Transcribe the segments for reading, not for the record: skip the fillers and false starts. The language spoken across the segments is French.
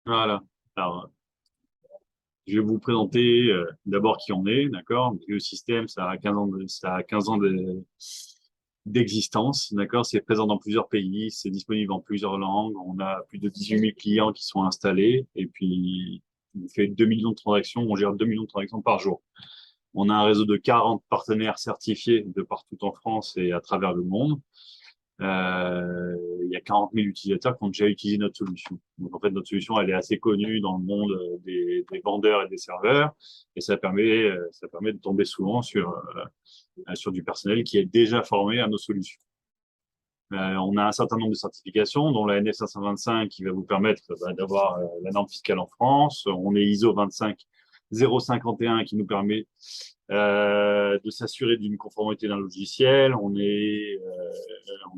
Voilà. Alors, je vais vous présenter d'abord qui on est, d'accord? Le système, ça a 15 ans d'existence, d'accord? C'est présent dans plusieurs pays, c'est disponible en plusieurs langues. On a plus de 18 000 clients qui sont installés et puis on fait 2 millions de transactions, on gère 2 millions de transactions par jour. On a un réseau de 40 partenaires certifiés de partout en France et à travers le monde. Il y a 40 000 utilisateurs qui ont déjà utilisé notre solution. Donc, en fait, notre solution, elle est assez connue dans le monde des vendeurs et des serveurs, et ça permet de tomber souvent sur du personnel qui est déjà formé à nos solutions. On a un certain nombre de certifications, dont la NF 525 qui va vous permettre d'avoir la norme fiscale en France. On est ISO 25051 qui nous permet de s'assurer d'une conformité d'un logiciel. On est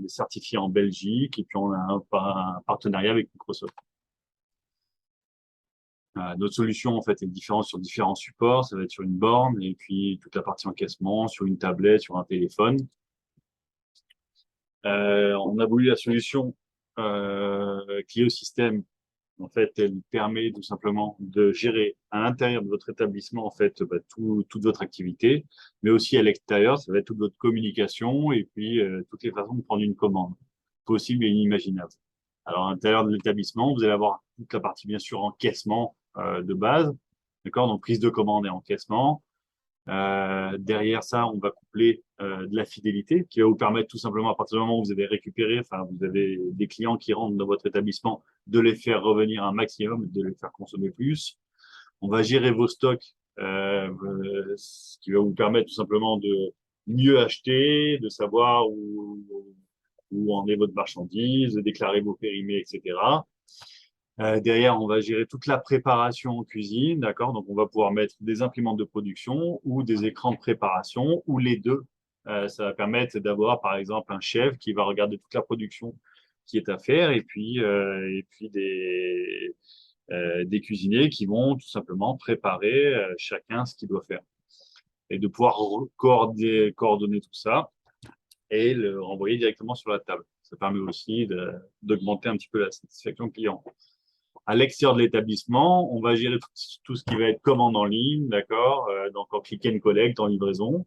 certifié en Belgique et puis on a un partenariat avec Microsoft. Notre solution, en fait, est différente sur différents supports. Ça va être sur une borne et puis toute la partie encaissement, sur une tablette, sur un téléphone. On a voulu la solution qui est au système. En fait, elle permet tout simplement de gérer à l'intérieur de votre établissement, en fait, toute votre activité, mais aussi à l'extérieur, ça va être toute votre communication et puis toutes les façons de prendre une commande, possible et inimaginable. Alors, à l'intérieur de l'établissement, vous allez avoir toute la partie, bien sûr, encaissement de base, d'accord? Donc, prise de commande et encaissement. Derrière ça, on va coupler de la fidélité qui va vous permettre tout simplement, à partir du moment où vous avez récupéré, enfin, vous avez des clients qui rentrent dans votre établissement, de les faire revenir un maximum, de les faire consommer plus. On va gérer vos stocks, ce qui va vous permettre tout simplement de mieux acheter, de savoir où en est votre marchandise, de déclarer vos périmés, etc. Derrière, on va gérer toute la préparation en cuisine, d'accord? Donc, on va pouvoir mettre des imprimantes de production ou des écrans de préparation ou les deux. Ça va permettre d'avoir, par exemple, un chef qui va regarder toute la production qui est à faire et puis des cuisiniers qui vont tout simplement préparer chacun ce qu'il doit faire et de pouvoir coordonner tout ça et le renvoyer directement sur la table. Ça permet aussi d'augmenter un petit peu la satisfaction client. À l'extérieur de l'établissement, on va gérer tout ce qui va être commande en ligne, d'accord, donc en click and collect, en livraison,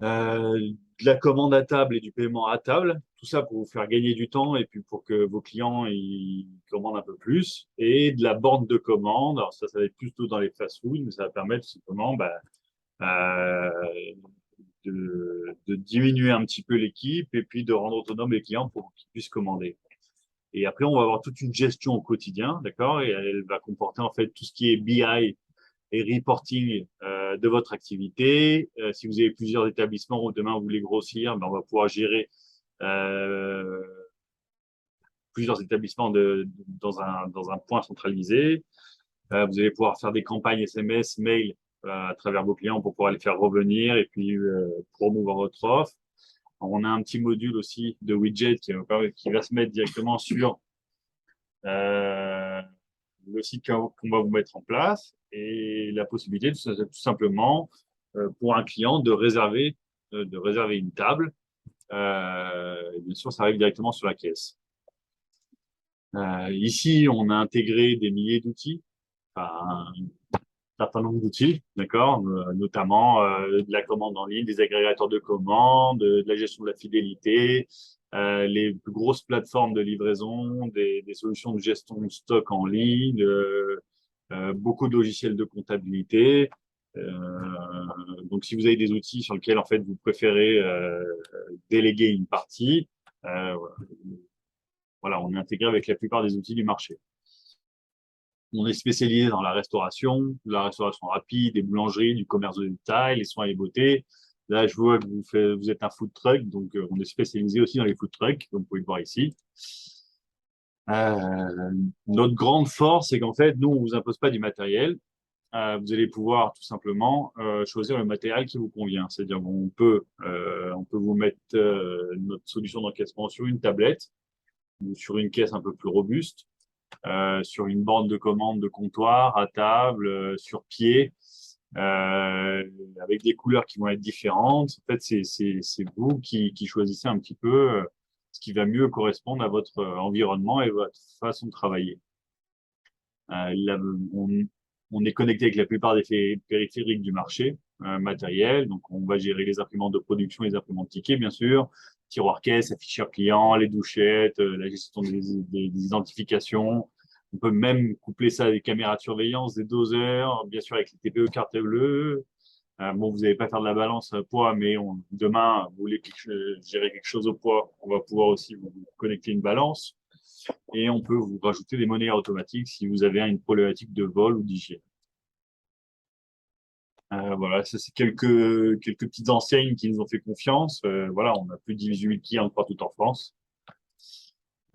de la commande à table et du paiement à table, tout ça pour vous faire gagner du temps et puis pour que vos clients ils commandent un peu plus, et de la borne de commande. Alors ça va être plutôt dans les fast-food, mais ça va permettre simplement euh, de diminuer un petit peu l'équipe et puis de rendre autonome les clients pour qu'ils puissent commander. Et après, on va avoir toute une gestion au quotidien, d'accord? Et elle va comporter en fait tout ce qui est BI et reporting de votre activité. Si vous avez plusieurs établissements ou demain vous voulez grossir, ben, on va pouvoir gérer euh, plusieurs établissements dans un point centralisé. Vous allez pouvoir faire des campagnes SMS, mail à travers vos clients pour pouvoir les faire revenir et puis promouvoir votre offre. On a un petit module aussi de widget qui va se mettre directement sur euh, le site qu'on va vous mettre en place et la possibilité tout simplement pour un client de réserver une table. Et bien sûr, ça arrive directement sur la caisse. Ici, on a intégré des milliers d'outils, enfin, un certain nombre d'outils, d'accord, notamment de la commande en ligne, des agrégateurs de commandes, de la gestion de la fidélité, les plus grosses plateformes de livraison, des solutions de gestion de stock en ligne, beaucoup de logiciels de comptabilité. Donc, si vous avez des outils sur lesquels en fait vous préférez déléguer une partie, voilà, on est intégré avec la plupart des outils du marché. On est spécialisé dans la restauration rapide, des boulangeries, du commerce de détail, les soins et les beautés. Là, je vois que vous êtes un food truck, donc on est spécialisé aussi dans les food trucks, comme vous pouvez le voir ici. Euh, Notre grande force, c'est qu'en fait, nous, on vous impose pas du matériel. Vous allez pouvoir tout simplement choisir le matériel qui vous convient. C'est-à-dire on peut vous mettre notre solution d'encaissement sur une tablette ou sur une caisse un peu plus robuste, sur une borne de commande de comptoir, à table, sur pied, avec des couleurs qui vont être différentes. En fait, c'est vous qui choisissez un petit peu ce qui va mieux correspondre à votre environnement et votre façon de travailler. On, on est connecté avec la plupart des périphériques du marché matériel. Donc, on va gérer les imprimantes de production, les imprimantes tickets, bien sûr, tiroir caisse, afficheurs clients, les douchettes, la gestion des identifications. On peut même coupler ça à des caméras de surveillance, des doseurs, bien sûr avec les TPE carte bleue. Bon, vous n'allez pas faire de la balance poids, mais demain, vous voulez gérer quelque chose au poids, on va pouvoir aussi vous connecter une balance. Et on peut vous rajouter des monnaies automatiques si vous avez une problématique de vol ou d'hygiène. Voilà, ça c'est quelques petites enseignes qui nous ont fait confiance. Voilà, on a plus de 18 000 clients partout en France.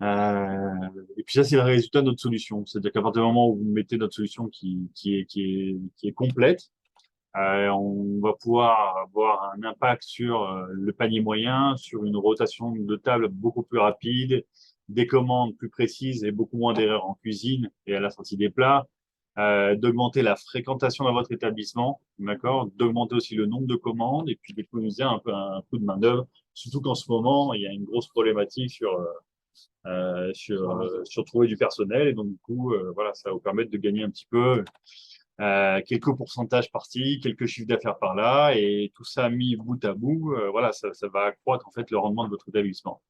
Euh, et puis ça, c'est le résultat de notre solution. C'est-à-dire qu'à partir du moment où vous mettez notre solution qui est complète, on va pouvoir avoir un impact sur le panier moyen, sur une rotation de table beaucoup plus rapide, des commandes plus précises et beaucoup moins d'erreurs en cuisine et à la sortie des plats, d'augmenter la fréquentation dans votre établissement, d'accord, d'augmenter aussi le nombre de commandes et puis d'économiser un peu un coût de main-d'œuvre, surtout qu'en ce moment, il y a une grosse problématique sur trouver du personnel et donc du coup, voilà, ça va vous permettre de gagner un petit peu quelques pourcentages par-ci, quelques chiffres d'affaires par-là, et tout ça mis bout à bout, voilà, ça va accroître en fait le rendement de votre établissement.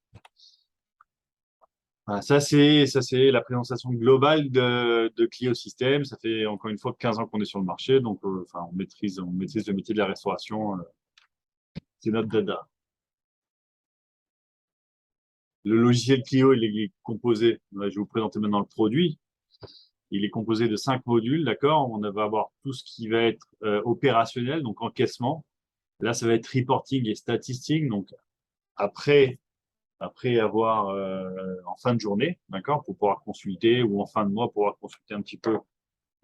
Voilà, ça c'est la présentation globale de Clio System. Ça fait encore une fois 15 ans qu'on est sur le marché, donc enfin on maîtrise le métier de la restauration. C'est notre dada. Le logiciel Clio, il est composé. Je vais vous présenter maintenant le produit. Il est composé de 5 modules, d'accord? On va avoir tout ce qui va être opérationnel, donc encaissement. Là, ça va être reporting et statistique. Donc, après, après avoir en fin de journée, d'accord, pour pouvoir consulter ou en fin de mois pour pouvoir consulter un petit peu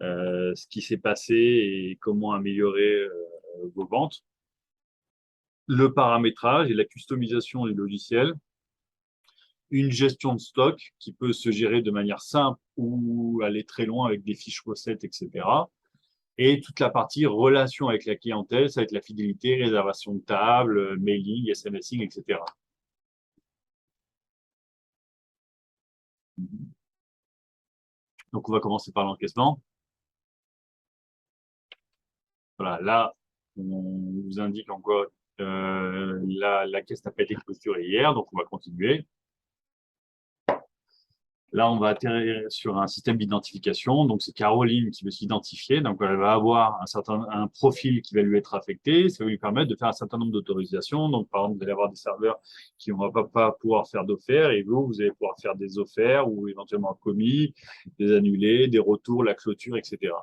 ce qui s'est passé et comment améliorer vos ventes. Le paramétrage et la customisation du logiciel. Une gestion de stock qui peut se gérer de manière simple ou aller très loin avec des fiches recettes, etc. Et toute la partie relation avec la clientèle, ça va être la fidélité, réservation de table, mailing, SMSing, etc. Donc, on va commencer par l'encaissement. Voilà, là, on vous indique en quoi la caisse n'a pas été clôturée hier, donc on va continuer. Là, on va atterrir sur un système d'identification. Donc, c'est Caroline qui veut s'identifier. Donc, elle va avoir un profil qui va lui être affecté. Ça va lui permettre de faire un certain nombre d'autorisations. Donc, par exemple, vous allez avoir des serveurs qui ne vont pas pouvoir faire d'offerts et vous allez pouvoir faire des offerts ou éventuellement un commis, des annulés, des retours, la clôture, etc.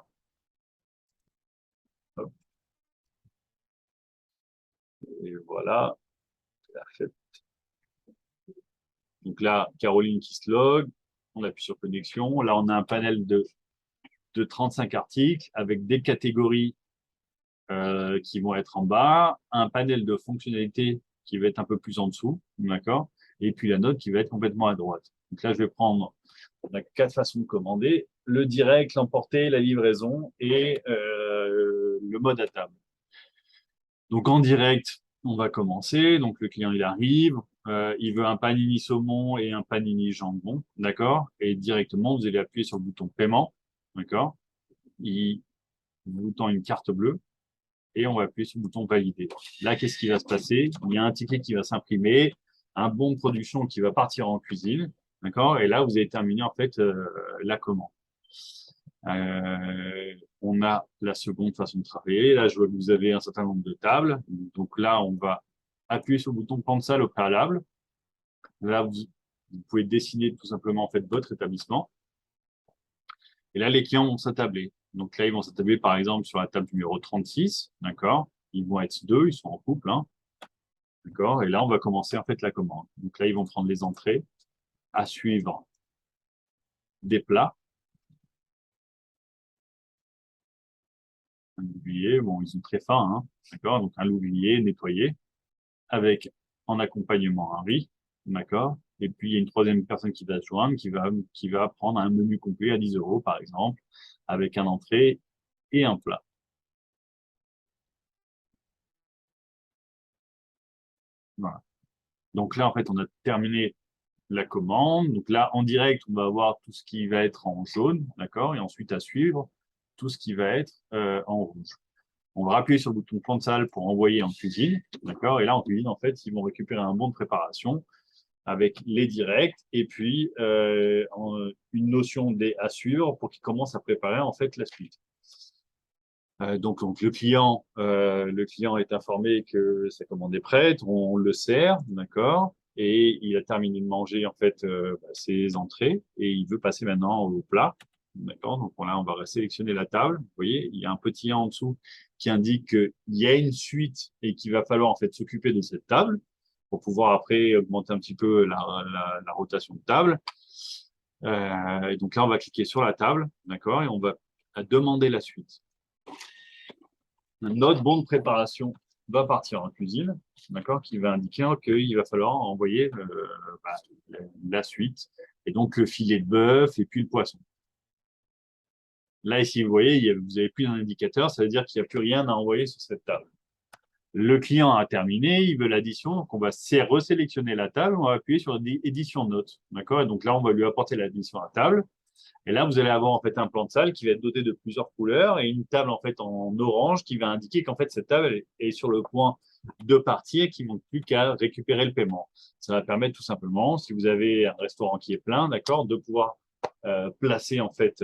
Hop. Et voilà. Donc là, Caroline qui se log. On appuie sur connexion. Là, on a un panel de 35 articles avec des catégories qui vont être en bas, un panel de fonctionnalités qui va être un peu plus en dessous, d'accord? Et puis la note qui va être complètement à droite. Donc là, je vais prendre, on a 4 façons de commander, le direct, l'emporter, la livraison et le mode à table. Donc en direct, on va commencer. Donc le client, il arrive, il veut un panini saumon et un panini jambon, d'accord? Et directement, vous allez appuyer sur le bouton paiement, d'accord? Il vous tend une carte bleue et on va appuyer sur le bouton valider. Là, qu'est-ce qui va se passer? Il y a un ticket qui va s'imprimer, un bon de production qui va partir en cuisine, d'accord? Et là, vous avez terminé en fait la commande. On a la seconde façon de travailler. Là, je vois que vous avez un certain nombre de tables. Donc là, on va appuyer sur le bouton prendre salle au préalable. Là, vous pouvez dessiner tout simplement en fait votre établissement. Et là, les clients vont s'attabler. Donc là, ils vont s'attabler par exemple sur la table numéro 36, d'accord? Ils vont être deux, ils sont en couple, hein, d'accord? Et là, on va commencer en fait la commande. Donc là, ils vont prendre les entrées, à suivre des plats. Un oublié, bon, ils sont très fins, hein, d'accord? Donc un louvier nettoyé avec en accompagnement un riz, d'accord? Et puis il y a une troisième personne qui va se joindre, qui va prendre un menu complet à 10 euros par exemple, avec un entrée et un plat. Voilà. Donc là, en fait, on a terminé la commande. Donc là, en direct, on va avoir tout ce qui va être en jaune, d'accord? Et ensuite, à suivre, tout ce qui va être en rouge. On va appuyer sur le bouton plan de salle pour envoyer en cuisine, d'accord? Et là, en cuisine, en fait, ils vont récupérer un bon de préparation avec les directs et puis une notion des à suivre pour qu'ils commencent à préparer en fait la suite. Donc le client est informé que sa commande est prête, on le sert, d'accord, et il a terminé de manger en fait ses entrées et il veut passer maintenant au plat, d'accord. Donc là, on va sélectionner la table. Vous voyez, il y a un petit en dessous qui indique qu'il y a une suite et qu'il va falloir en fait s'occuper de cette table pour pouvoir après augmenter un petit peu la rotation de table. Et donc là, on va cliquer sur la table, d'accord, et on va demander la suite. Notre bon de préparation va partir en cuisine, d'accord, qui va indiquer qu'il va falloir envoyer la suite, et donc le filet de bœuf et puis le poisson. Là, ici, vous voyez, vous n'avez plus d'indicateur, ça veut dire qu'il n'y a plus rien à envoyer sur cette table. Le client a terminé, il veut l'addition, donc on va resélectionner la table, on va appuyer sur édition de notes, d'accord, et donc là, on va lui apporter l'addition à table. Et là, vous allez avoir en fait un plan de salle qui va être doté de plusieurs couleurs et une table en fait en orange qui va indiquer qu'en fait cette table est sur le point de partir et qu'il ne manque plus qu'à récupérer le paiement. Ça va permettre tout simplement, si vous avez un restaurant qui est plein, d'accord, de pouvoir placer en fait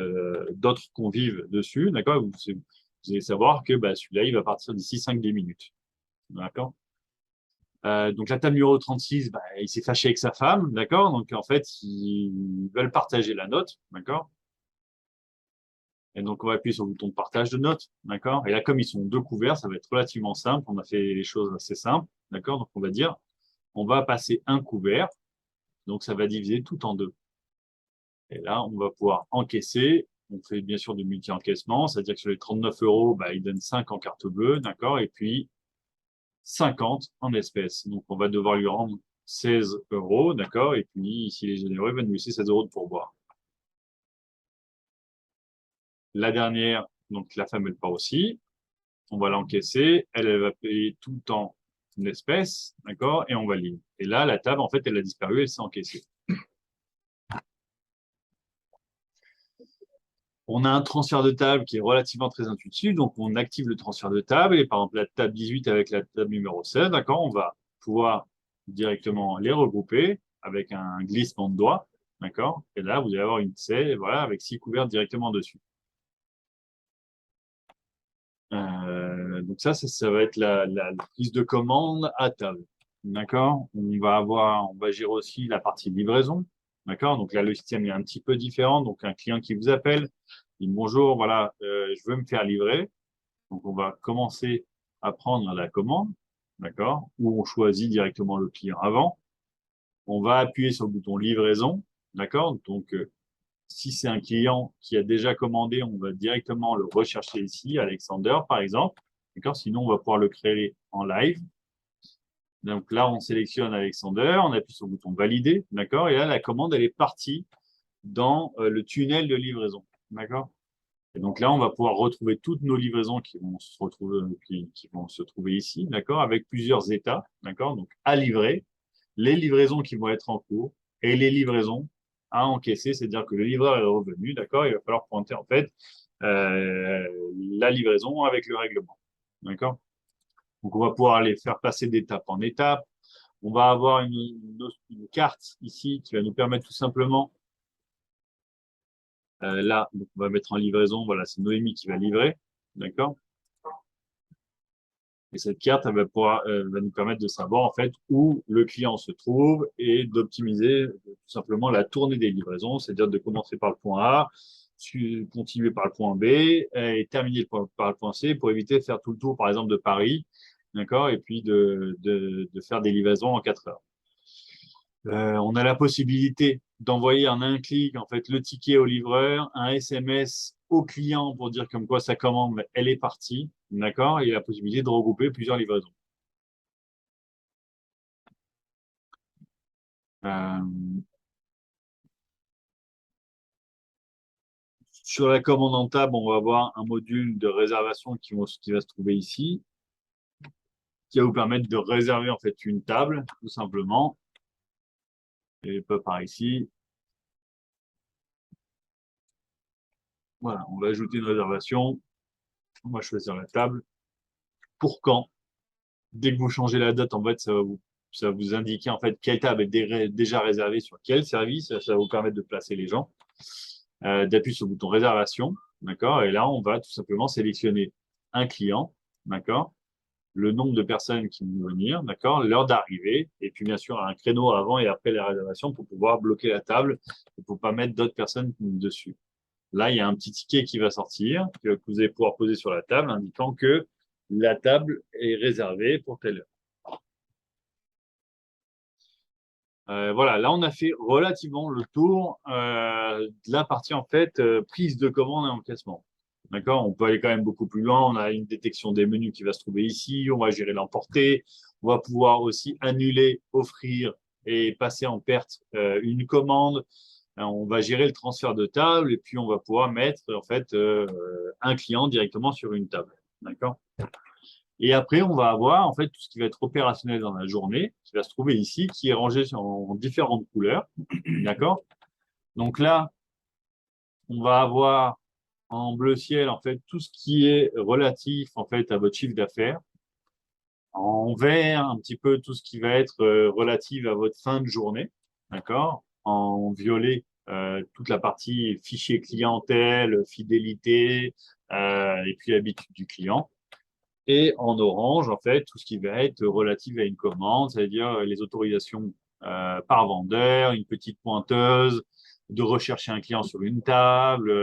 d'autres convives dessus, d'accord. Vous allez savoir que celui-là, il va partir d'ici 5-10 minutes, d'accord. Donc la table numéro 36, il s'est fâché avec sa femme, d'accord. Donc en fait, ils veulent partager la note, d'accord. Et donc, on va appuyer sur le bouton de partage de notes, d'accord? Et là, comme ils sont deux couverts, ça va être relativement simple. On a fait les choses assez simples, d'accord? Donc, on va dire, on va passer un couvert. Donc, ça va diviser tout en deux. Et là, on va pouvoir encaisser. On fait bien sûr du multi-encaissement, c'est-à-dire que sur les 39 euros, il donne 5 en carte bleue, d'accord? Et puis 50 en espèces. Donc, on va devoir lui rendre 16 euros, d'accord? Et puis, s'il est généreux, il va nous laisser 16 euros de pourboire. La dernière, donc la femme, elle part aussi. On va l'encaisser, elle va payer tout le temps une espèce, d'accord, et on valide. Et là, la table, en fait, elle a disparu, elle s'est encaissée. On a un transfert de table qui est relativement très intuitif, donc on active le transfert de table, et par exemple, la table 18 avec la table numéro 16, d'accord, on va pouvoir directement les regrouper avec un glissement de doigt, d'accord, et là, vous allez avoir une selle, voilà, avec 6 couverts directement dessus. Donc ça va être la prise de commande à table. D'accord? On va gérer aussi la partie livraison. D'accord? Donc là, le système est un petit peu différent. Donc un client qui vous appelle, il dit bonjour, voilà, je veux me faire livrer. Donc on va commencer à prendre la commande. D'accord? Ou on choisit directement le client avant. On va appuyer sur le bouton livraison. D'accord? Donc si c'est un client qui a déjà commandé, on va directement le rechercher ici, Alexander par exemple. D'accord? Sinon, on va pouvoir le créer en live. Donc là, on sélectionne Alexander, on appuie sur le bouton valider, d'accord? Et là, la commande, elle est partie dans le tunnel de livraison, d'accord? Et donc là, on va pouvoir retrouver toutes nos livraisons qui vont se retrouver, qui vont se trouver ici, d'accord? Avec plusieurs états, d'accord? Donc à livrer, les livraisons qui vont être en cours et les livraisons à encaisser, c'est-à-dire que le livreur est revenu, d'accord? Il va falloir pointer en fait la livraison avec le règlement, d'accord? Donc on va pouvoir les faire passer d'étape en étape. On va avoir une carte ici qui va nous permettre tout simplement, là, donc on va mettre en livraison, voilà, c'est Noémie qui va livrer, d'accord? Et cette carte, elle va nous permettre de savoir en fait où le client se trouve et d'optimiser tout simplement la tournée des livraisons, c'est-à-dire de commencer par le point A, continuer par le point B et terminer par le point C pour éviter de faire tout le tour, par exemple, de Paris, d'accord? Et puis de faire des livraisons en 4 heures. On a la possibilité d'envoyer en un clic en fait le ticket au livreur, un SMS au client pour dire comme quoi sa commande elle est partie, d'accord, et la possibilité de regrouper plusieurs livraisons. Euh, Sur la commande en table, on va avoir un module de réservation qui va se trouver ici, qui va vous permettre de réserver en fait une table, tout simplement. Et pas par ici. Voilà, on va ajouter une réservation. On va choisir la table. Pour quand? Dès que vous changez la date, en fait, ça va vous indiquer en fait quelle table est déjà réservée sur quel service. Ça va vous permettre de placer les gens. D'appuyer sur le bouton réservation, d'accord? Et là, on va tout simplement sélectionner un client, d'accord? Le nombre de personnes qui vont venir, d'accord? L'heure d'arrivée, et puis bien sûr un créneau avant et après la réservation pour pouvoir bloquer la table et pour pas mettre d'autres personnes dessus. Là, il y a un petit ticket qui va sortir, que vous allez pouvoir poser sur la table, indiquant que la table est réservée pour telle heure. Voilà, là on a fait relativement le tour de la partie en fait prise de commande et encaissement. D'accord? On peut aller quand même beaucoup plus loin. On a une détection des menus qui va se trouver ici. On va gérer l'emporter. On va pouvoir aussi annuler, offrir et passer en perte une commande. On va gérer le transfert de table et puis on va pouvoir mettre en fait un client directement sur une table. D'accord? Et après, on va avoir en fait tout ce qui va être opérationnel dans la journée, qui va se trouver ici, qui est rangé en différentes couleurs. D'accord? Donc là, on va avoir en bleu ciel en fait tout ce qui est relatif en fait à votre chiffre d'affaires. En vert, un petit peu tout ce qui va être relatif à votre fin de journée. D'accord? En violet, toute la partie fichier clientèle, fidélité, et puis habitude du client. Et en orange, en fait, tout ce qui va être relatif à une commande, c'est-à-dire les autorisations par vendeur, une petite pointeuse, de rechercher un client sur une table,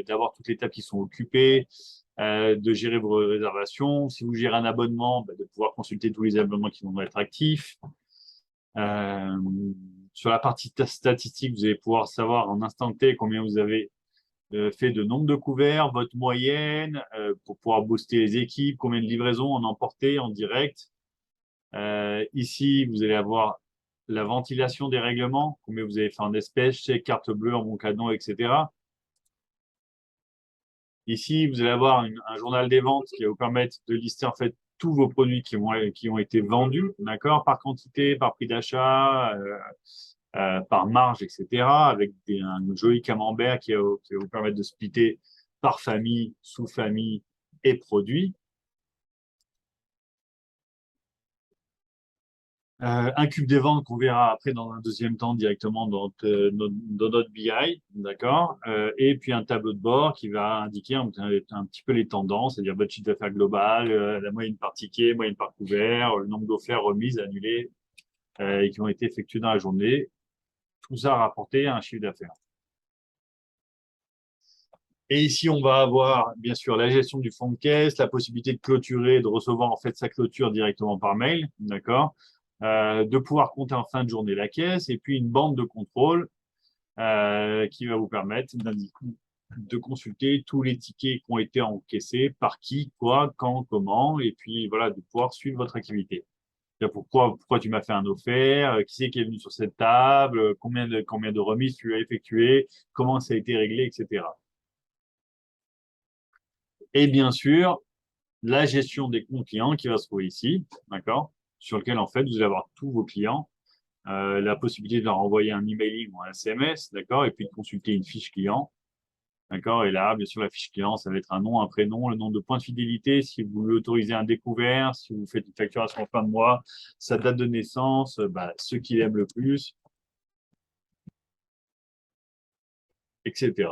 d'avoir toutes les tables qui sont occupées, de gérer vos réservations. Si vous gérez un abonnement, bah, de pouvoir consulter tous les abonnements qui vont être actifs. Euh, sur la partie statistique, vous allez pouvoir savoir en instant T combien vous avez fait de nombre de couverts, votre moyenne, pour pouvoir booster les équipes, combien de livraisons en emporté, en direct. Ici, vous allez avoir la ventilation des règlements, combien vous avez fait en espèces, chèque, carte bleue, en bon cadeau, etc. Ici, vous allez avoir un journal des ventes qui va vous permettre de lister en fait tous vos produits qui ont été vendus, d'accord, par quantité, par prix d'achat, par marge, etc., avec un joli camembert qui va vous permettre de splitter par famille, sous-famille et produit. Un cube des ventes qu'on verra après dans un deuxième temps directement dans notre BI, d'accord? Et puis un tableau de bord qui va indiquer un petit peu les tendances, c'est-à-dire votre chiffre d'affaires global, la moyenne par ticket, moyenne par couvert, le nombre d'offertes remises, annulées et qui ont été effectuées dans la journée. Tout ça rapporté à un chiffre d'affaires. Et ici, on va avoir bien sûr la gestion du fonds de caisse, la possibilité de clôturer, de recevoir en fait sa clôture directement par mail, d'accord? De pouvoir compter en fin de journée la caisse et puis une bande de contrôle qui va vous permettre de consulter tous les tickets qui ont été encaissés, par qui, quoi, quand, comment, et puis voilà, de pouvoir suivre votre activité. Pourquoi tu m'as fait un offert, qui c'est qui est venu sur cette table, combien de remises tu as effectuées, comment ça a été réglé, etc. Et bien sûr, la gestion des comptes clients qui va se trouver ici, d'accord, sur lequel en fait vous allez avoir tous vos clients, la possibilité de leur envoyer un emailing ou un SMS, d'accord, et puis de consulter une fiche client, d'accord. Et là, bien sûr, la fiche client, ça va être un nom, un prénom, le nombre de points de fidélité, si vous voulez autoriser un découvert, si vous faites une facturation en fin de mois, sa date de naissance, bah, ceux qu'il aime le plus, etc.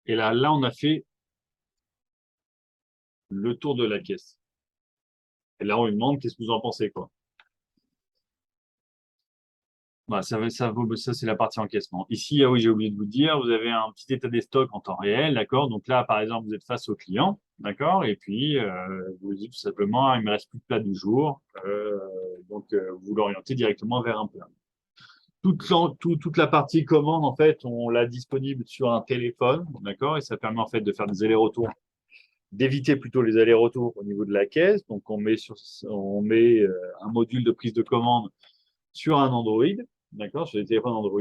Et là, on a fait le tour de la caisse. Et là, on lui demande qu'est-ce que vous en pensez, quoi. Bah, ça c'est la partie encaissement. Ici, ah oui, j'ai oublié de vous dire, vous avez un petit état des stocks en temps réel, d'accord? Donc là, par exemple, vous êtes face au client, d'accord? Et puis, vous dites tout simplement, il me reste plus de plat du jour. Vous l'orientez directement vers un plat. Toute la partie commande, en fait, on l'a disponible sur un téléphone, d'accord? Et ça permet en fait de faire des allers-retours, d'éviter plutôt les allers-retours au niveau de la caisse. Donc, on met un module de prise de commande sur un Android, d'accord, sur les téléphones Android.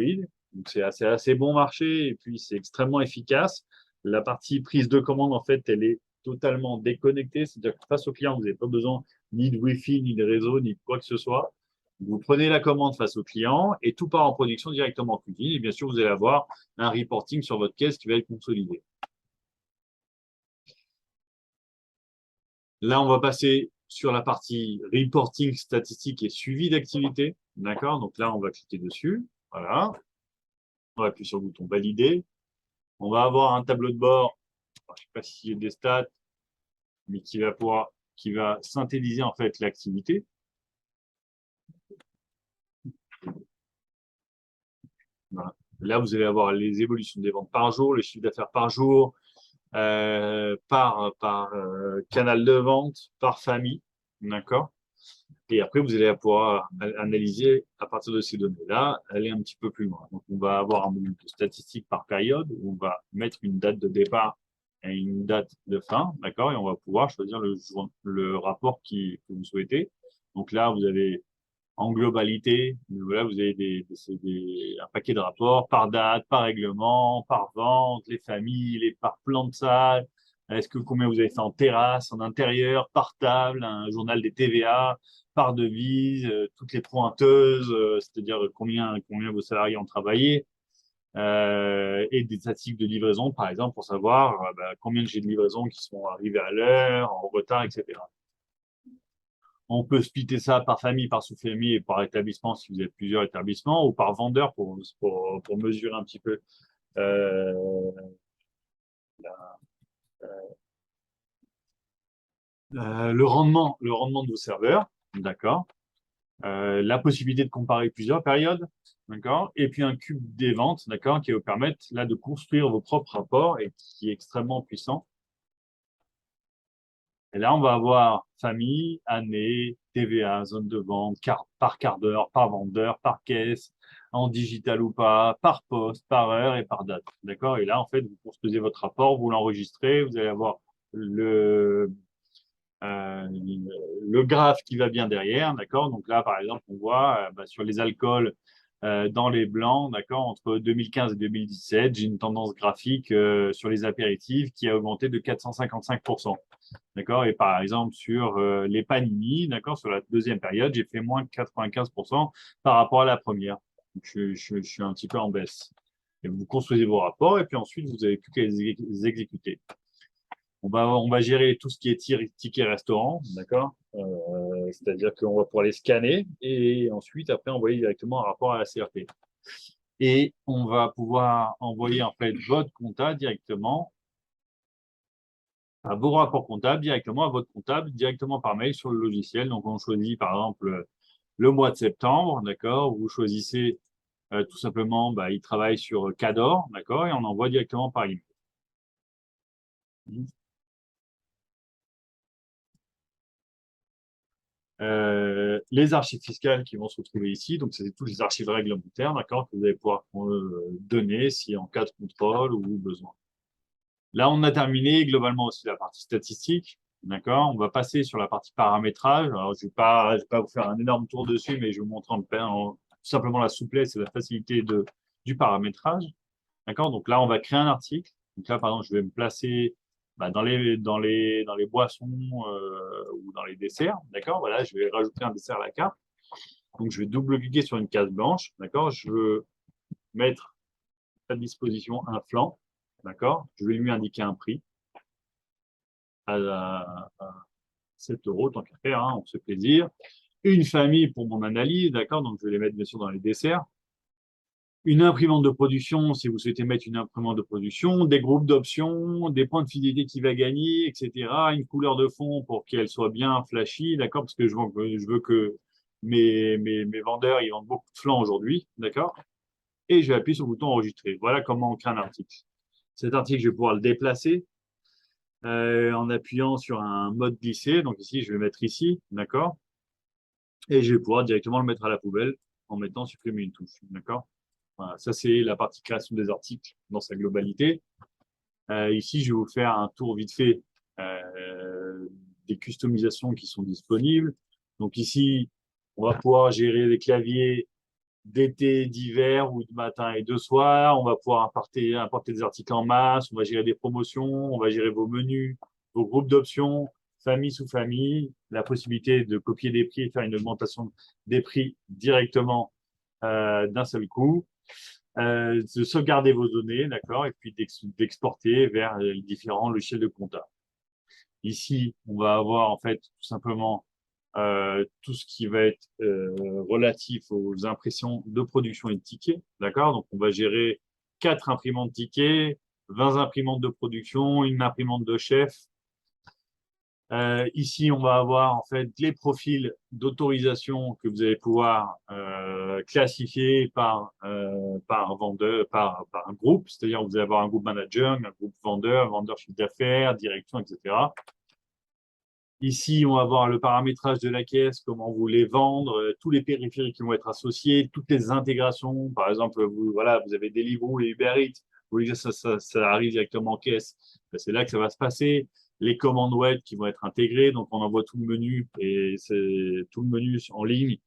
Donc, c'est assez bon marché et puis c'est extrêmement efficace. La partie prise de commande, en fait, elle est totalement déconnectée. C'est-à-dire que face au client, vous n'avez pas besoin ni de Wi-Fi, ni de réseau, ni de quoi que ce soit. Vous prenez la commande face au client et tout part en production directement en cuisine. Et bien sûr, vous allez avoir un reporting sur votre caisse qui va être consolidé. Là, on va passer sur la partie reporting statistique et suivi d'activité. D'accord? Donc là, on va cliquer dessus. Voilà. On va appuyer sur le bouton valider. On va avoir un tableau de bord. Je ne sais pas s'il y a des stats, mais qui va synthétiser en fait l'activité. Voilà. Là, vous allez avoir les évolutions des ventes par jour, le chiffre d'affaires par jour, par canal de vente, par famille. D'accord? Et après, vous allez pouvoir analyser à partir de ces données-là, aller un petit peu plus loin. Donc, on va avoir un module de statistiques par période où on va mettre une date de départ et une date de fin, d'accord? Et on va pouvoir choisir le rapport que vous souhaitez. Donc là, vous avez en globalité, voilà, vous avez un paquet de rapports par date, par règlement, par vente, les familles, par plan de salle. Est-ce que combien vous avez fait en terrasse, en intérieur, par table, un journal des TVA, par devise, toutes les pointeuses, c'est-à-dire combien vos salariés ont travaillé, et des statistiques de livraison, par exemple, pour savoir combien j'ai de livraisons qui sont arrivées à l'heure, en retard, etc. On peut splitter ça par famille, par sous-famille et par établissement si vous avez plusieurs établissements, ou par vendeur pour mesurer un petit peu euh, le rendement de vos serveurs, d'accord. La possibilité de comparer plusieurs périodes, d'accord. Et puis un cube des ventes, d'accord, qui va vous permettre là de construire vos propres rapports et qui est extrêmement puissant. Et là, on va avoir famille, année, TVA, zone de vente, par quart d'heure, par vendeur, par caisse, en digital ou pas, par poste, par heure et par date. D'accord? Et là, en fait, vous construisez votre rapport, vous l'enregistrez, vous allez avoir euh, le graphe qui va bien derrière. D'accord? Donc là, par exemple, on voit sur les alcools dans les blancs, d'accord, entre 2015 et 2017, j'ai une tendance graphique sur les apéritifs qui a augmenté de 455%. D'accord? Et par exemple, sur les panini, d'accord, sur la deuxième période, j'ai fait moins de 95% par rapport à la première. Donc, je suis un petit peu en baisse. Et vous construisez vos rapports et puis ensuite, vous n'avez plus qu'à les exécuter. On va gérer tout ce qui est ticket restaurant, d'accord? C'est-à-dire qu'on va pouvoir les scanner et ensuite, après, envoyer directement un rapport à la CRP. Et on va pouvoir envoyer en fait votre compta directement à vos rapports comptables directement à votre comptable, directement par mail sur le logiciel. Donc, on choisit par exemple le mois de septembre, d'accord? Vous choisissez tout simplement, il travaille sur Cador, d'accord? Et on envoie directement par email. Les archives fiscales qui vont se retrouver ici, donc c'est tous les archives réglementaires, d'accord, que vous allez pouvoir donner si en cas de contrôle ou besoin. Là, on a terminé globalement aussi la partie statistique. D'accord? On va passer sur la partie paramétrage. Alors, je vais pas vous faire un énorme tour dessus, mais je vais vous montrer tout simplement la souplesse et la facilité du paramétrage. D'accord? Donc là, on va créer un article. Donc là, par exemple, je vais me placer dans les boissons ou dans les desserts. D'accord? Voilà, je vais rajouter un dessert à la carte. Donc, je vais double-cliquer sur une case blanche. D'accord? Je veux mettre à disposition un flanc. D'accord? Je vais lui indiquer un prix à 7 euros, tant qu'à faire, hein, on se fait plaisir. Une famille pour mon analyse, d'accord? Donc, je vais les mettre bien sûr dans les desserts. Une imprimante de production, si vous souhaitez mettre une imprimante de production, des groupes d'options, des points de fidélité qui va gagner, etc. Une couleur de fond pour qu'elle soit bien flashy, d'accord? Parce que je veux que mes vendeurs, ils vendent beaucoup de flancs aujourd'hui, d'accord? Et je vais appuyer sur le bouton enregistrer. Voilà comment on crée un article. Cet article, je vais pouvoir le déplacer en appuyant sur un mode glisser. Donc ici, je vais mettre ici, d'accord? Et je vais pouvoir directement le mettre à la poubelle en mettant supprimer une touche, d'accord? Voilà, ça c'est la partie création des articles dans sa globalité. Ici, je vais vous faire un tour vite fait des customisations qui sont disponibles. Donc ici, on va pouvoir gérer les claviers d'été, d'hiver ou de matin et de soir. On va pouvoir importer des articles en masse. On va gérer des promotions. On va gérer vos menus, vos groupes d'options, famille sous famille, la possibilité de copier des prix et faire une augmentation des prix directement d'un seul coup, de sauvegarder vos données, d'accord, et puis d'exporter vers les différents logiciels de compta. Ici, on va avoir en fait tout simplement tout ce qui va être relatif aux impressions de production et de tickets, d'accord? Donc, on va gérer 4 imprimantes tickets, 20 imprimantes de production, une imprimante de chef. Ici, on va avoir en fait les profils d'autorisation que vous allez pouvoir classifier par vendeur, par un groupe, c'est-à-dire vous allez avoir un groupe manager, un groupe vendeur, vendeur chiffre d'affaires, direction, etc. Ici, on va voir le paramétrage de la caisse, comment vous voulez vendre, tous les périphériques qui vont être associés, toutes les intégrations. Par exemple, vous, voilà, vous avez Deliveroo et Uber Eats. Vous voulez que ça arrive directement en caisse. Ben, c'est là que ça va se passer. Les commandes web qui vont être intégrées. Donc, on envoie tout le menu et c'est tout le menu en ligne.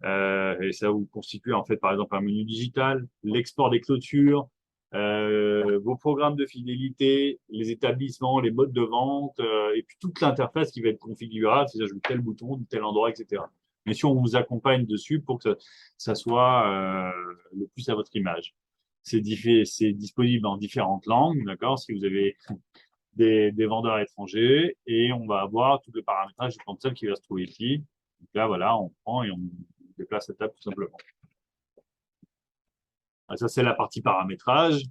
Et ça vous constitue en fait, par exemple, un menu digital, l'export des clôtures, vos programmes de fidélité, les établissements, les modes de vente, et puis toute l'interface qui va être configurable, c'est-à-dire je joue tel bouton, de tel endroit, etc. Mais si on vous accompagne dessus pour que ça soit le plus à votre image. C'est disponible en différentes langues, d'accord, si vous avez des vendeurs étrangers, et on va avoir tout le paramétrage du console qui va se trouver ici. Donc là, voilà, on prend et on déplace la table tout simplement. Ça, c'est la partie paramétrage.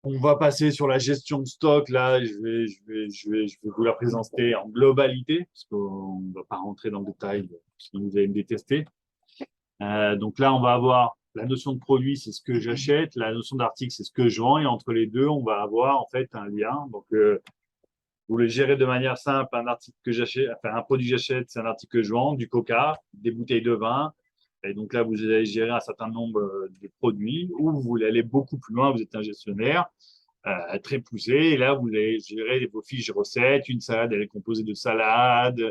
On va passer sur la gestion de stock. Là, je vais vous la présenter en globalité, parce qu'on ne va pas rentrer dans le détail, sinon vous allez me détester. Donc là, on va avoir la notion de produit, c'est ce que j'achète. La notion d'article, c'est ce que je vends. Et entre les deux, on va avoir en fait un lien. Donc, vous le gérez de manière simple. Un article que j'achète, enfin, un produit que j'achète, c'est un article que je vends, du coca, des bouteilles de vin. Et donc là, vous allez gérer un certain nombre de produits, ou vous voulez aller beaucoup plus loin, vous êtes un gestionnaire très poussé. Et là, vous allez gérer vos fiches recettes. Une salade, elle est composée de salade,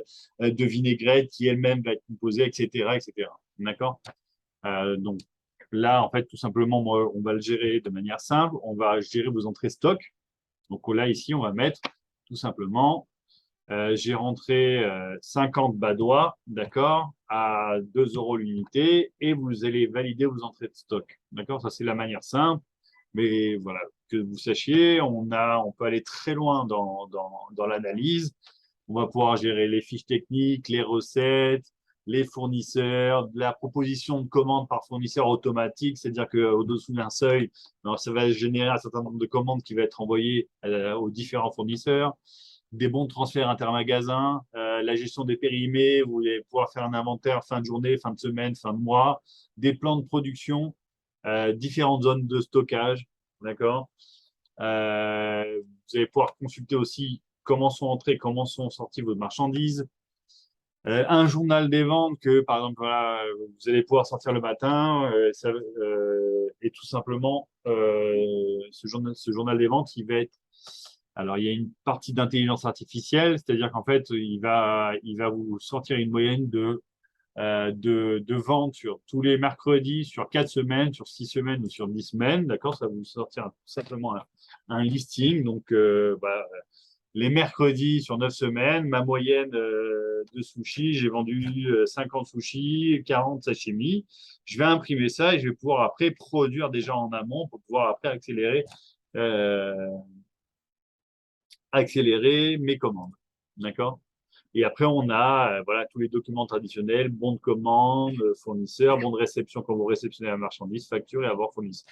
de vinaigrette qui elle-même va être composée, etc., etc. D'accord? Donc là, en fait, tout simplement, moi, on va le gérer de manière simple. On va gérer vos entrées stock. Donc là, ici, on va mettre tout simplement, j'ai rentré 50 badois, d'accord, à 2 euros l'unité, et vous allez valider vos entrées de stock. D'accord? Ça, c'est la manière simple. Mais voilà, que vous sachiez, on peut aller très loin dans l'analyse. On va pouvoir gérer les fiches techniques, les recettes, les fournisseurs, de la proposition de commandes par fournisseur automatique, c'est-à-dire qu'au-dessous d'un seuil, alors ça va générer un certain nombre de commandes qui va être envoyées aux différents fournisseurs, des bons de transfert intermagasins, la gestion des périmés, vous allez pouvoir faire un inventaire fin de journée, fin de semaine, fin de mois, des plans de production, différentes zones de stockage, d'accord. Vous allez pouvoir consulter aussi comment sont entrées, comment sont sorties vos marchandises. Un journal des ventes que, par exemple, voilà, vous allez pouvoir sortir le matin et tout simplement, ce journal des ventes, il va être. Alors, il y a une partie d'intelligence artificielle, c'est-à-dire qu'en fait, il va vous sortir une moyenne de ventes sur tous les mercredis, sur 4 semaines, sur 6 semaines ou sur 10 semaines. D'accord? Ça va vous sortir simplement un listing. Donc, les mercredis sur 9 semaines, ma moyenne de sushis, j'ai vendu 50 sushis, 40 sashimi. Je vais imprimer ça et je vais pouvoir après produire déjà en amont pour pouvoir après euh, accélérer mes commandes. D'accord? Et après, on a voilà, tous les documents traditionnels, bon de commande, fournisseur, bon de réception quand vous réceptionnez la marchandise, facture et avoir fournisseur.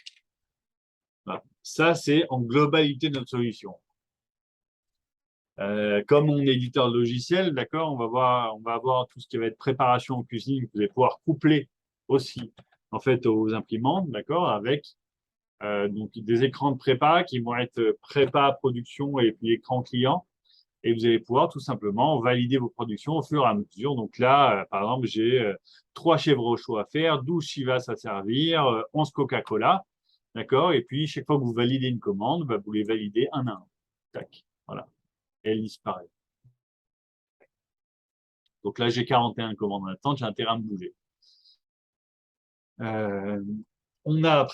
Voilà. Ça, c'est en globalité notre solution. Comme on est éditeur de logiciel, d'accord, on va avoir tout ce qui va être préparation en cuisine, que vous allez pouvoir coupler aussi en fait aux imprimantes, d'accord, avec donc des écrans de prépa qui vont être prépa production et puis écran client. Et vous allez pouvoir tout simplement valider vos productions au fur et à mesure. Donc là, par exemple, j'ai 3 chèvres au chaud à faire, 12 chivas à servir, 11 Coca-Cola. D'accord? Et puis, chaque fois que vous validez une commande, bah, vous les validez un à un. Tac. Voilà. Et elle disparaît. Donc là, j'ai 41 commandes en attente, j'ai intérêt à me bouger. Euh, on a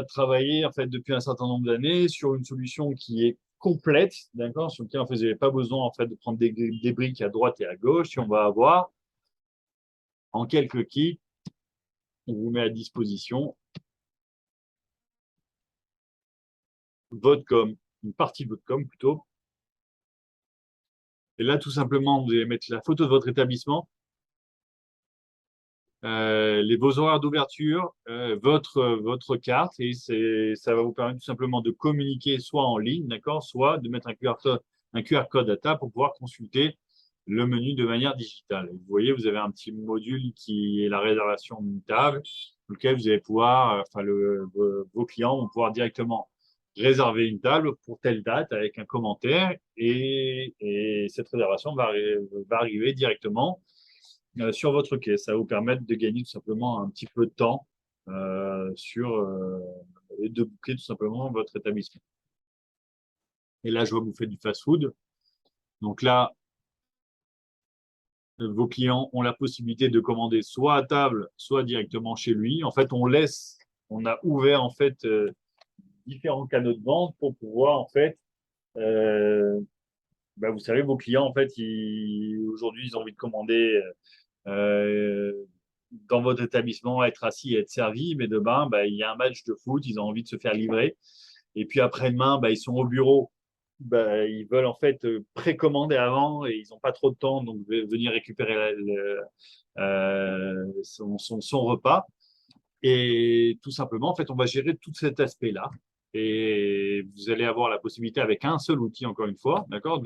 travaillé en fait depuis un certain nombre d'années sur une solution qui est complète, d'accord, sur lequel en fait, vous n'avez pas besoin en fait, de prendre des briques à droite et à gauche. Si on va avoir en quelques clics, on vous met à disposition votre com, une partie de votre com plutôt. Et là, tout simplement, vous allez mettre la photo de votre établissement, vos horaires d'ouverture, votre carte, et ça va vous permettre tout simplement de communiquer soit en ligne, d'accord, soit de mettre un QR code à table pour pouvoir consulter le menu de manière digitale. Vous voyez, vous avez un petit module qui est la réservation d'une table, dans lequel vous allez pouvoir, vos clients vont pouvoir directement réserver une table pour telle date avec un commentaire et cette réservation va arriver directement sur votre quai. Ça va vous permettre de gagner tout simplement un petit peu de temps et de booker tout simplement votre établissement. Et là, je vois que vous faites du fast-food. Donc là, vos clients ont la possibilité de commander soit à table, soit directement chez lui. En fait, on a ouvert en fait différents canaux de vente pour pouvoir en fait, euh, vous savez, vos clients en fait, aujourd'hui, ils ont envie de commander euh, dans votre établissement, être assis et être servi, mais demain, il y a un match de foot, ils ont envie de se faire livrer. Et puis après-demain, ils sont au bureau, ils veulent en fait précommander avant et ils n'ont pas trop de temps, donc venir récupérer son repas. Et tout simplement, en fait, on va gérer tout cet aspect-là. Et vous allez avoir la possibilité, avec un seul outil, encore une fois, d'accord,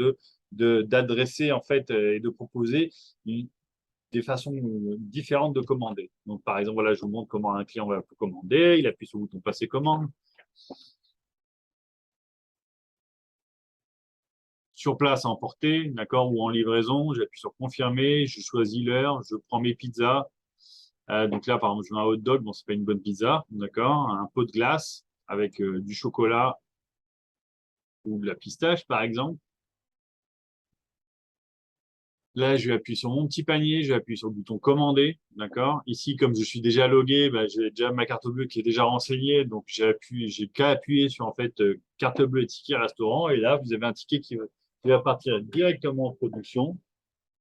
d'adresser en fait et de proposer des façons différentes de commander. Donc, par exemple, voilà, je vous montre comment un client va commander. Il appuie sur le bouton passer commande. Sur place à emporter, d'accord, ou en livraison, j'appuie sur confirmer, je choisis l'heure, je prends mes pizzas. Donc là, par exemple, je mets un hot dog, bon, c'est pas une bonne pizza, d'accord, un pot de glace avec du chocolat ou de la pistache, par exemple. Là, je vais appuyer sur mon petit panier, je vais appuyer sur le bouton commander, d'accord. Ici, comme je suis déjà logué, j'ai déjà ma carte bleue qui est déjà renseignée, donc j'ai qu'à appuyer sur en fait carte bleue et ticket restaurant, et là, vous avez un ticket qui va partir directement en production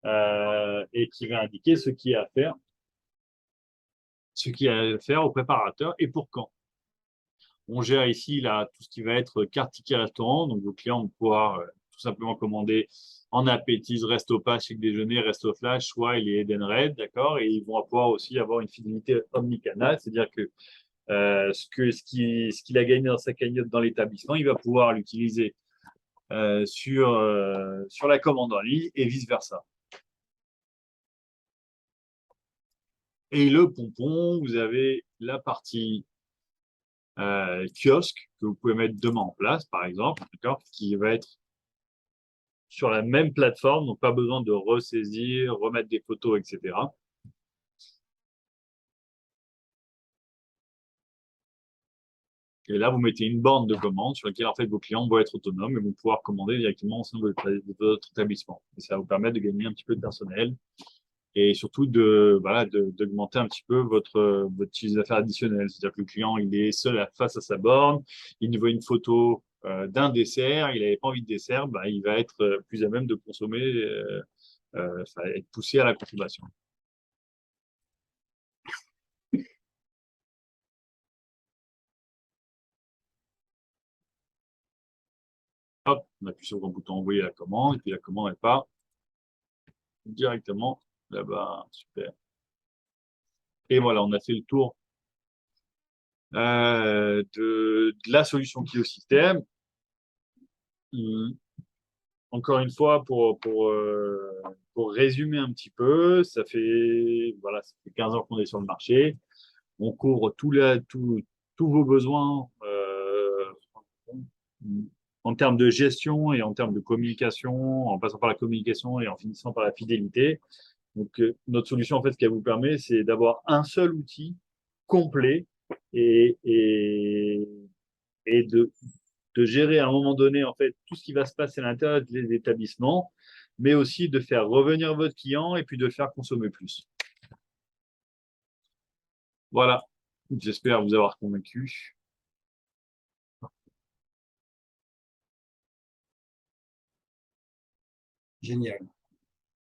et qui va indiquer ce qui est à faire au préparateur et pour quand. On gère ici là, tout ce qui va être carte ticket restaurant. Donc, vos clients vont pouvoir tout simplement commander en appétise, resto pas, chèque déjeuner, resto flash, soit il est Eden Red, d'accord. Et ils vont pouvoir aussi avoir une fidélité omnicanal, c'est-à-dire que ce qu'il a gagné dans sa cagnotte dans l'établissement, il va pouvoir l'utiliser sur la commande en ligne et vice-versa. Et le pompon, vous avez la partie kiosque que vous pouvez mettre demain en place, par exemple, qui va être sur la même plateforme, donc pas besoin de ressaisir, remettre des photos, etc. Et là, vous mettez une borne de commande sur laquelle en fait vos clients vont être autonomes et vont pouvoir commander directement au sein de votre établissement. Et ça va vous permettre de gagner un petit peu de personnel et surtout d'augmenter un petit peu votre chiffre d'affaires additionnel. C'est-à-dire que le client, il est seul face à sa borne, il voit une photo d'un dessert, il n'avait pas envie de dessert, il va être plus à même de consommer, être poussé à la consommation. Hop, on appuie sur le bouton envoyer la commande, et puis la commande, elle part directement là-bas. Super. Et voilà, on a fait le tour de la solution qui est au système. Hum, Encore une fois, pour résumer un petit peu, ça fait 15 ans qu'on est sur le marché. On couvre tous vos besoins en termes de gestion et en termes de communication, en passant par la communication et en finissant par la fidélité. Donc, notre solution, en fait, ce qu'elle vous permet, c'est d'avoir un seul outil complet et, et, et de gérer à un moment donné, en fait, tout ce qui va se passer à l'intérieur des établissements, mais aussi de faire revenir votre client et puis de le faire consommer plus. Voilà. J'espère vous avoir convaincu. Génial.